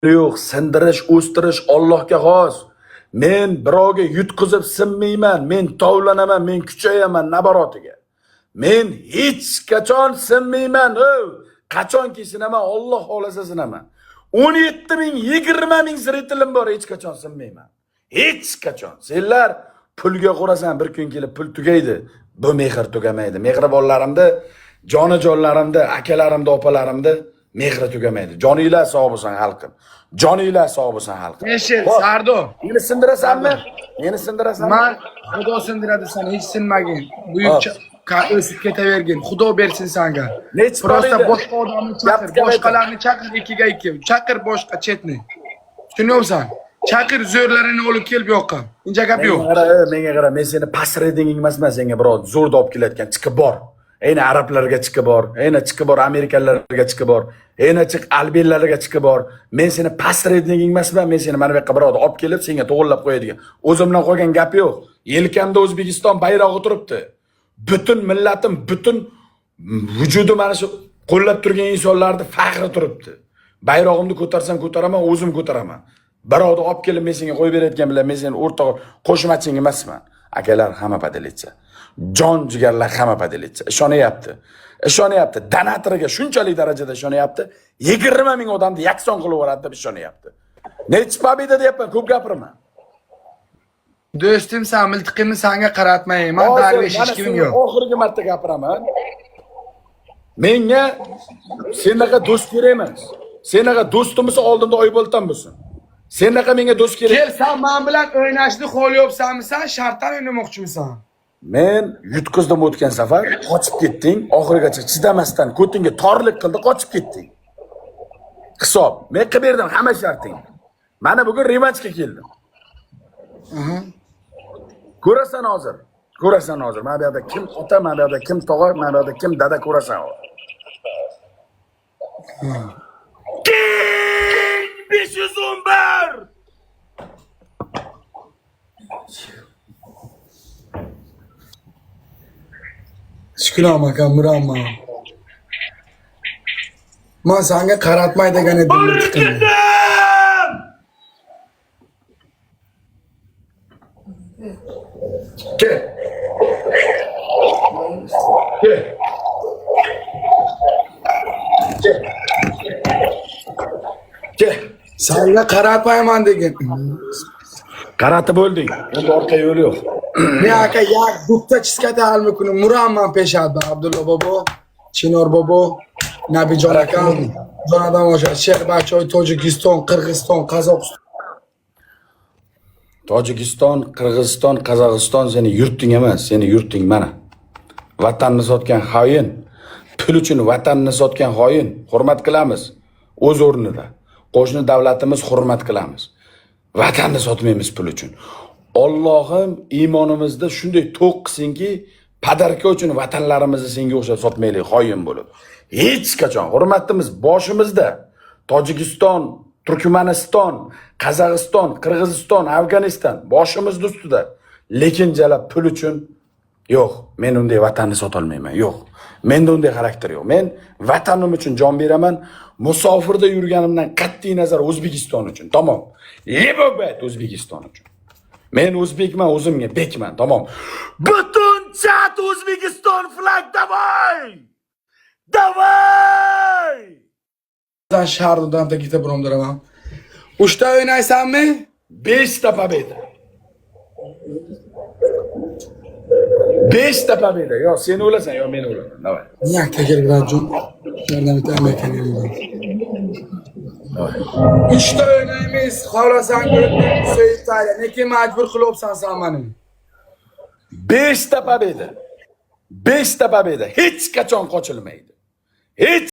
yo'q, sindirish, o'stirish Allohga xos. Men birovga yutqizib sinmayman, men tovlanaman, men kuchayaman naborotiga. Men hech qachon sinmayman. Qachonki sinaman, Alloh xolasa sinaman. 17 ming, 20 ming ziritilim bor, hech qachon sinmayman. Hech qachon. Senlar pulga qo'rasan, bir kun kelib pul tugaydi. Bu mehr tugamaydi. Mehribonlarimni, jonajonlarimni, akalarimni, opalarimni mehri tugamaydi. Joninglar sog' bo'lsin xalqim. Joninglar sog' bo'lsin xalqim. Eshit, Sardo. Meni sindirasanmi? Meni sindirasanmi? Men Xudo sindiradi seni, hech sinmagin. Buyuk o'sib ketavergin. Xudo bersin senga. Prosta boshqa odamni chaqir, boshqalarni chaqir 2 ga 2. Chaqir boshqa chetni. Tushunyapsan? Chaqir zo'rlarini olib kel bu yoqqa. Inja gap yo'q. Menga qara, men seni past reytinging emasman senga birov zo'rda olib kelayotgan. Chiqib bor. Ayni arablarga chiqib bor, ayni chiqib bor, amerikaliklarga chiqib bor, ayni chiq albinlarga chiqib bor. Men seni past reytinging emasman, men seni mana bu yoqqa birovni olib kelib senga to'g'irlab qo'yadigan. O'zimdan qolgan gap yo'q. Yelkamda O'zbekiston bayrog'i turibdi. Butun millatim, butun vujudi mana shu qo'llab turgan insonlarning faxri turibdi. Bayrog'imni ko'tarsam ko'taraman, o'zim ko'taraman. Birovni olib kelib men senga qo'yib berayotgan bilan men seni o'rtoq qo'shmaching emasman. Akalar hamma padaletsa. Jon jigarlar hamma padaletsa. Ishonyapti. Donatoriga shunchalik darajada ishonyapti. 20 ming odamni yakson qilib yuboradi deb ishonyapti. Nechi pobeda deyapman, ko'p gapirma. Do'stim, sen miltiqimni senga qaratmayman, darvesh hech kim yo'q. Oxirgi marta gapiraman. Menga senaqa do'st kerak emas. Senaqa do'stimiz oldinda Oyboltan bo'lsin. Senaqa menga do'st kerak. Kel, sen men bilan o'ynashni xohlayapsanmi? Sen shartdan o'ynamoqchimisan? Men yutqizdim o'tgan safar, qochib ketding, oxirigacha chidamasdan ko'tingga torlik qildi, qochib ketding. Hisob, men qilib berdim hamma sharting. Mana bugun revanchga keldim. Ko'rasan hozir. Mana bu yerda kim ota, mana bu yerda kim tog'a, mana bu yerda kim dada ko'rasan hozir. 511. Shukron aka, murammo. Men senga qaratmay degan edim. Kel. Senga qaratmayman degan. Qaratib bo'lding. Endi orqa yo'l yo'q. Men aka yak dukta chiskata almukuni muramman peshadba. Abdulla bobo, Chinor bobo, Nabijon aka, Jonadam o'sha Sheikh Bachoy, Tojikiston, Qirg'iziston, Qozog'iston. Tojikiston, Qirg'iziston, Qozog'iston seni yurting emas, seni yurting mana. Vatanni sotgan xoin, pul uchun vatanni sotgan xoin, hurmat qilamiz o'z o'rnida. Qo'shni davlatimiz hurmat qilamiz. Vatanni sotmaymiz pul uchun. Allohim iymonimizda shunday to'q qilsinki, padarka uchun vatanlarimizni senga o'xshab sotmaylik xoin bo'lib. Hech qachon hurmatimiz boshimizda. Tojikiston, Turkmaniston, Qozog'iston, Qirg'iziston, Afg'oniston boshimizning ustida. Lekin jala pul uchun yo'q, men unday vatanni sota olmayman. Yo'q. Menda unday xarakter yo'q. Men vatanim uchun jon beraman. Musofirda yurganimdan qat'iy nazar O'zbekiston uchun. Tamom. Lebobet O'zbekiston uchun. Men o'zbekman, o'zimga bekman. Tamom. Butun chat O'zbekiston flag davay! Davay! Sen shahardan takita buromdiraman. 3 ta o'ynaysanmi? 5 ta pobeda. 5 ta pobeda. Yo sen o'lasan, yo men o'laman. Davay. Niye teker birazcık? Yerden bir tane bekleyelim. 3 ta o'ynaymiz. Xohlasan ko'rib So'yitali. Lekin majbur qilibsan sen meni. 5 ta pobeda. 5 ta pobeda. Hech qachon qochilmaydi. Hech